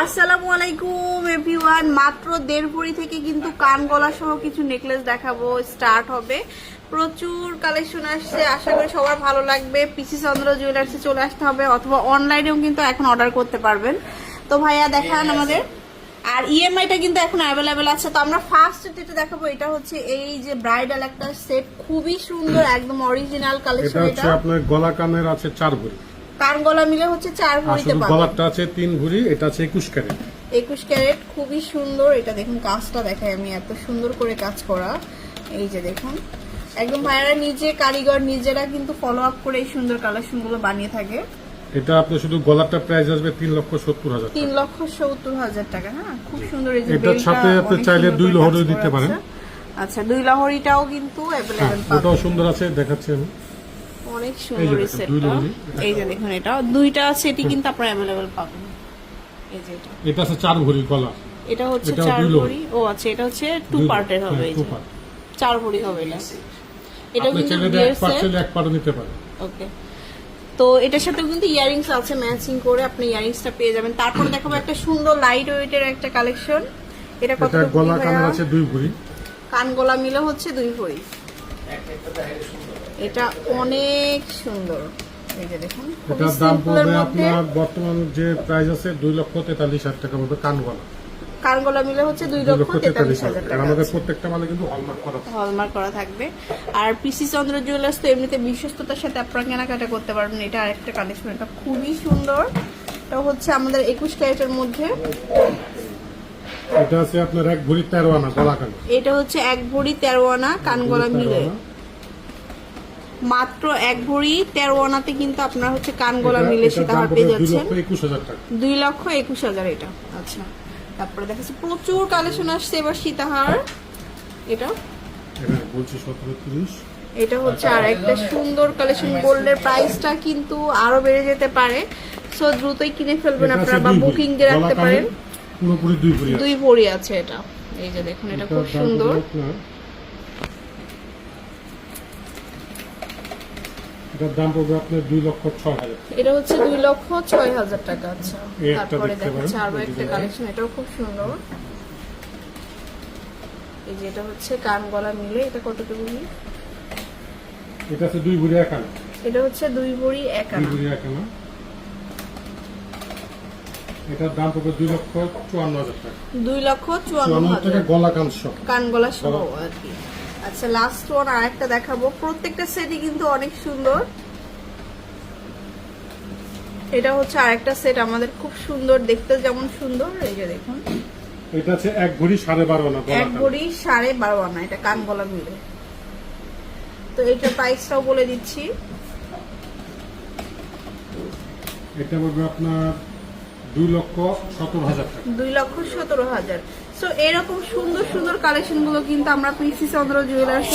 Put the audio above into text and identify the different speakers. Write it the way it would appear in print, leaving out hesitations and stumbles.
Speaker 1: আসসালামু আলাইকুম এভরিওয়ান। মাত্র 1.5 ভরি থেকে কিন্তু কান গলা সহ কিছু নেকলেস দেখাবো, স্টার্ট হবে। প্রচুর কালেকশন আসছে, আশা করি সবার ভালো লাগবে। পিসি চন্দ্র জুয়েলার্সে চলে আসতে হবে অথবা অনলাইনেও কিন্তু এখন অর্ডার করতে পারবেন। তো ভাইয়া দেখান আমাদের, আর ইএমআইটা কিন্তু এখন অ্যাভেলেবেল আছে। তো আমরা ফার্স্ট যেটা দেখাবো এটা হচ্ছে এই যে ব্রাইডাল একটা সেট, খুবই সুন্দর, একদম অরিজিনাল কালেকশন।
Speaker 2: এটা হচ্ছে আপনার গলা কানের আছে 4 ভরি,
Speaker 1: কান গলা মিলে হচ্ছে 4 ভরিতে পাবেন।
Speaker 2: গলাটা আছে 3 ভরি, এটা আছে 21 ক্যারেট।
Speaker 1: 21 ক্যারেট, খুবই সুন্দর। এটা দেখুন কাজটা দেখাই আমি, এত সুন্দর করে কাজ করা। এই যে দেখুন, একদম ভাইয়ারা নিজে কারিগর নিজেরা কিন্তু ফলো আপ করে এই সুন্দর কালেকশনগুলো বানিয়ে থাকে।
Speaker 2: এটা আপনি শুধু গলাটা প্রাইস আসবে 3,70,000 টাকা।
Speaker 1: 3,70,000 টাকা। হ্যাঁ, খুব সুন্দর। এই যে
Speaker 2: এটার সাথে আপনি চাইলে 2 লহরি দিতে পারেন।
Speaker 1: আচ্ছা, 2 লহরিটাও কিন্তু अवेलेबल পাবেন।
Speaker 2: ওটাও সুন্দর আছে, দেখাচ্ছি আমি।
Speaker 1: অনেক সুন্দর এই সেটটা। এই যে দেখুন, এটা দুইটা সেটই কিন্তু আপনারা अवेलेबल পাবেন। এই যে
Speaker 2: এটা আছে 4 ভরি গলা,
Speaker 1: এটা হচ্ছে 4 ভরি। ও আচ্ছা, এটা হচ্ছে 2 পার্টের হবে। এই যে 4 ভরি হবে এটা। এটা কিন্তু
Speaker 2: এক পার্ট নিতে পারেন।
Speaker 1: ওকে। তো এটার সাথে কিন্তু ইয়ারিংস আছে, ম্যাচিং করে আপনি ইয়ারিংসটা পেয়ে যাবেন। তারপর দেখাবো একটা সুন্দর লাইট ওয়েটের একটা কালেকশন। এটা কত?
Speaker 2: গলা কানের আছে 2 ভরি,
Speaker 1: কান গলা মিলে হচ্ছে 2 ভরি। এটা অনেক সুন্দর। এই যে দেখুন,
Speaker 2: এটার দাম পড়বে আপনার বর্তমান যে প্রাইস আছে 2,43,000 টাকা পড়বে কান গলা।
Speaker 1: কান গলা মিলে হচ্ছে 2,43,000 টাকা।
Speaker 2: আমাদের প্রত্যেকটা মালে কিন্তু
Speaker 1: হলমার্ক করা থাকবে। আর পিসি চন্দ্র জুয়েলার্স তো এমনিতে বিশ্বস্ততার সাথে আপনারা কেনাকাটা করতে পারবেন। এটা আরেকটা কালেকশন, এটা খুবই সুন্দর। এটা হচ্ছে আমাদের 21 ক্যারেটের মধ্যে।
Speaker 2: এটা আছে আপনার 1 ভরি 13 আনা গলা কান।
Speaker 1: এটা হচ্ছে 1 ভরি 13 আনা কান গলা মিলে। মাত্র 1 ভরি 13 আনাতে কিন্তু আপনারা হচ্ছে কান গলা মিলে সীতাহার পেয়ে যাচ্ছেন
Speaker 2: 2,21,000 টাকা।
Speaker 1: 2,21,000 এটা। আচ্ছা, তারপরে দেখাচ্ছি প্রচুর কালেকশন আসছে এবার সীতাহার। এটা
Speaker 2: বলছি 17,30।
Speaker 1: এটা হচ্ছে আর একটা সুন্দর কালেকশন। গোল্ডের প্রাইসটা কিন্তু আরো বেড়ে যেতে পারে, সো দ্রুতই কিনে ফেলবেন আপনারা বা বুকিং দিয়ে রাখতে পারেন।
Speaker 2: পুরোপুরি 2 ভরি,
Speaker 1: 2 ভরি আছে এটা। এই যে দেখুন, এটা খুব সুন্দর।
Speaker 2: এটার দাম পড়বে আপনার 2,06,000।
Speaker 1: এটা হচ্ছে 2,06,000 টাকা। আচ্ছা, তারপরে দেখাচ্ছি আরো একটা কালেকশন, এটাও খুব সুন্দর। এই যে এটা হচ্ছে কান গলা মিলে। এটা কতটুকু?
Speaker 2: এটা আছে 2 ভরি 1 আনা।
Speaker 1: এটা হচ্ছে 2 ভরি 1 আনা।
Speaker 2: 2 ভরি 1 আনা। এটার দাম পড়বে 2,54,000 টাকা।
Speaker 1: 2,54,000
Speaker 2: টাকা গলা কান সহ।
Speaker 1: কান গলা সহ আর কি। আচ্ছা, লাস্ট ওয়ান আরেকটা দেখাবো। প্রত্যেকটা সেটই কিন্তু অনেক সুন্দর। এটা হচ্ছে আরেকটা সেট আমাদের, খুব সুন্দর দেখতে, যেমন সুন্দর। এই যে দেখুন,
Speaker 2: এটা আছে 1 ভরি 12.5 আনা গলা কান।
Speaker 1: 1 ভরি 12.5 আনা, এটা কান গলা মিলে। তো এইটার প্রাইসটাও বলে দিচ্ছি।
Speaker 2: এটা পড়বে আপনার 2,17,000 টাকা।
Speaker 1: 2,17,000। সো এরকম সুন্দর সুন্দর কালেকশন গুলো কিন্তু আমরা পিসি চন্দ্র জুয়েলার্স